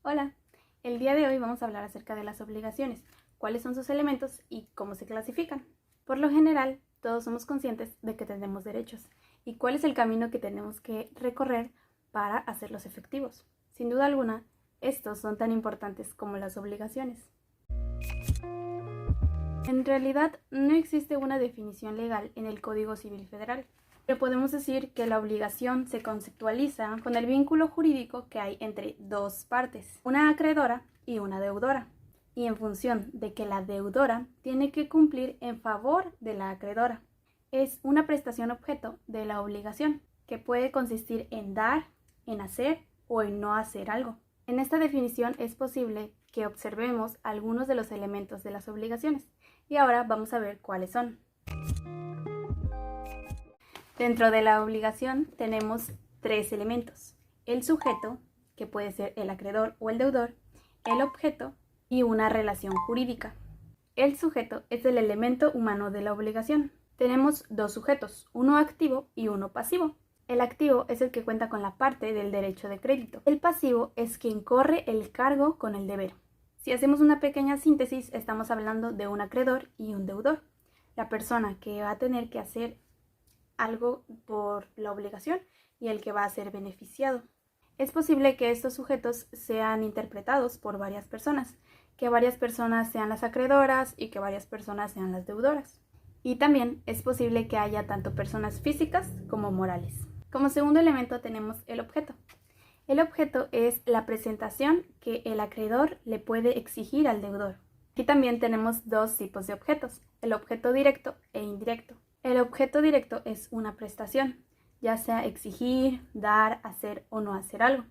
Hola, el día de hoy vamos a hablar acerca de las obligaciones, cuáles son sus elementos y cómo se clasifican. Por lo general, todos somos conscientes de que tenemos derechos y cuál es el camino que tenemos que recorrer para hacerlos efectivos. Sin duda alguna, estos son tan importantes como las obligaciones. En realidad, no existe una definición legal en el Código Civil Federal, pero podemos decir que la obligación se conceptualiza con el vínculo jurídico que hay entre dos partes, una acreedora y una deudora, y en función de que la deudora tiene que cumplir en favor de la acreedora. Es una prestación objeto de la obligación, que puede consistir en dar, en hacer o en no hacer algo. En esta definición es posible que observemos algunos de los elementos de las obligaciones, y ahora vamos a ver cuáles son. Dentro de la obligación tenemos tres elementos: el sujeto, que puede ser el acreedor o el deudor, el objeto y una relación jurídica. El sujeto es el elemento humano de la obligación. Tenemos dos sujetos, uno activo y uno pasivo. El activo es el que cuenta con la parte del derecho de crédito. El pasivo es quien corre el cargo con el deber. Si hacemos una pequeña síntesis, estamos hablando de un acreedor y un deudor. La persona que va a tener que hacer algo por la obligación y el que va a ser beneficiado. Es posible que estos sujetos sean interpretados por varias personas, que varias personas sean las acreedoras y que varias personas sean las deudoras. Y también es posible que haya tanto personas físicas como morales. Como segundo elemento tenemos el objeto. El objeto es la presentación que el acreedor le puede exigir al deudor. Aquí también tenemos dos tipos de objetos, el objeto directo e indirecto. El objeto directo es una prestación, ya sea exigir, dar, hacer o no hacer algo.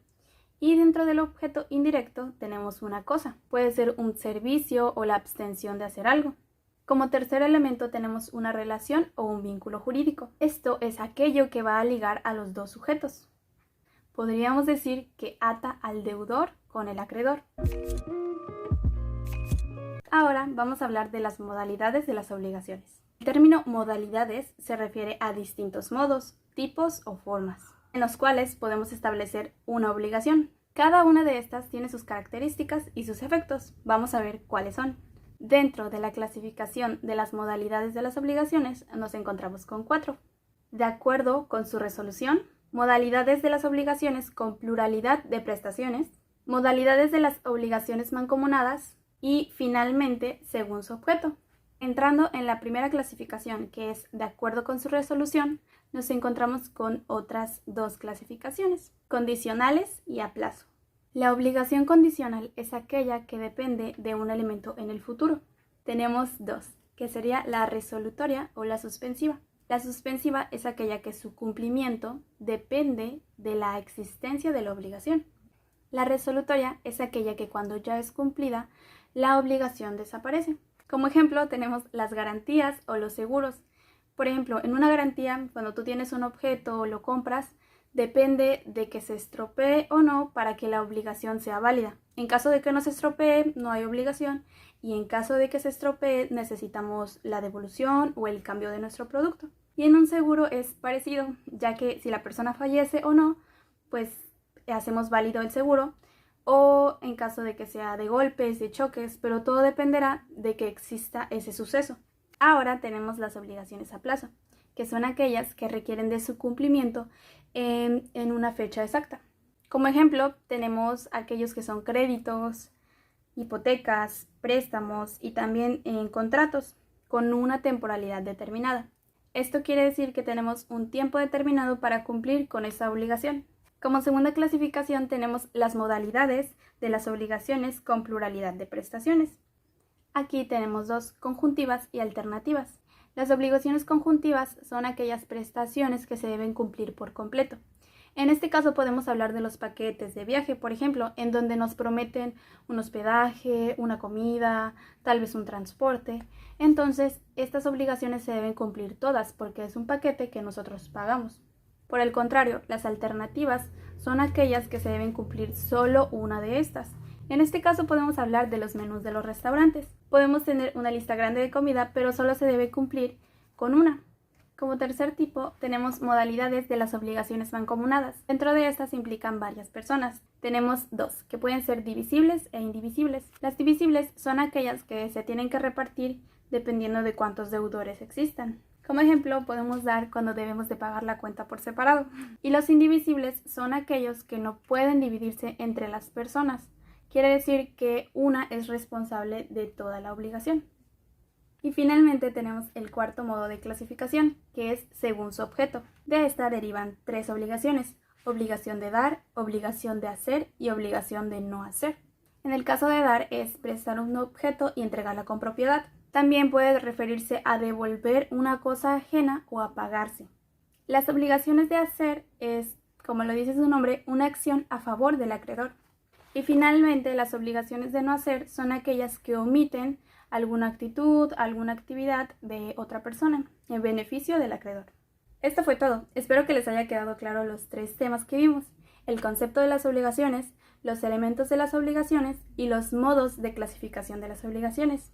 Y dentro del objeto indirecto tenemos una cosa, puede ser un servicio o la abstención de hacer algo. Como tercer elemento tenemos una relación o un vínculo jurídico. Esto es aquello que va a ligar a los dos sujetos. Podríamos decir que ata al deudor con el acreedor. Ahora vamos a hablar de las modalidades de las obligaciones. El término modalidades se refiere a distintos modos, tipos o formas, en los cuales podemos establecer una obligación. Cada una de estas tiene sus características y sus efectos. Vamos a ver cuáles son. Dentro de la clasificación de las modalidades de las obligaciones nos encontramos con 4. De acuerdo con su resolución, modalidades de las obligaciones con pluralidad de prestaciones, modalidades de las obligaciones mancomunadas y finalmente según su objeto. Entrando en la primera clasificación, que es de acuerdo con su resolución, nos encontramos con otras dos clasificaciones, condicionales y a plazo. La obligación condicional es aquella que depende de un elemento en el futuro. Tenemos dos, que sería la resolutoria o la suspensiva. La suspensiva es aquella que su cumplimiento depende de la existencia de la obligación. La resolutoria es aquella que cuando ya es cumplida, la obligación desaparece. Como ejemplo tenemos las garantías o los seguros. Por ejemplo, en una garantía, cuando tú tienes un objeto o lo compras, depende de que se estropee o no para que la obligación sea válida. En caso de que no se estropee, no hay obligación, y en caso de que se estropee, necesitamos la devolución o el cambio de nuestro producto. Y en un seguro es parecido, ya que si la persona fallece o no, pues hacemos válido el seguro, o en caso de que sea de golpes, de choques, pero todo dependerá de que exista ese suceso. Ahora tenemos las obligaciones a plazo, que son aquellas que requieren de su cumplimiento en una fecha exacta. Como ejemplo, tenemos aquellos que son créditos, hipotecas, préstamos y también en contratos con una temporalidad determinada. Esto quiere decir que tenemos un tiempo determinado para cumplir con esa obligación. Como segunda clasificación tenemos las modalidades de las obligaciones con pluralidad de prestaciones. Aquí tenemos dos, conjuntivas y alternativas. Las obligaciones conjuntivas son aquellas prestaciones que se deben cumplir por completo. En este caso podemos hablar de los paquetes de viaje, por ejemplo, en donde nos prometen un hospedaje, una comida, tal vez un transporte. Entonces, estas obligaciones se deben cumplir todas porque es un paquete que nosotros pagamos. Por el contrario, las alternativas son aquellas que se deben cumplir solo una de estas. En este caso podemos hablar de los menús de los restaurantes. Podemos tener una lista grande de comida, pero solo se debe cumplir con una. Como tercer tipo, tenemos modalidades de las obligaciones mancomunadas. Dentro de estas implican varias personas. Tenemos dos, que pueden ser divisibles e indivisibles. Las divisibles son aquellas que se tienen que repartir dependiendo de cuántos deudores existan. Como ejemplo, podemos dar cuando debemos de pagar la cuenta por separado. Y los indivisibles son aquellos que no pueden dividirse entre las personas. Quiere decir que una es responsable de toda la obligación. Y finalmente tenemos el cuarto modo de clasificación, que es según su objeto. De esta derivan tres obligaciones: obligación de dar, obligación de hacer y obligación de no hacer. En el caso de dar es prestar un objeto y entregarla con propiedad. También puede referirse a devolver una cosa ajena o a pagarse. Las obligaciones de hacer es, como lo dice su nombre, una acción a favor del acreedor. Y finalmente las obligaciones de no hacer son aquellas que omiten alguna actitud, alguna actividad de otra persona en beneficio del acreedor. Esto fue todo. Espero que les haya quedado claro los tres temas que vimos: el concepto de las obligaciones, los elementos de las obligaciones y los modos de clasificación de las obligaciones.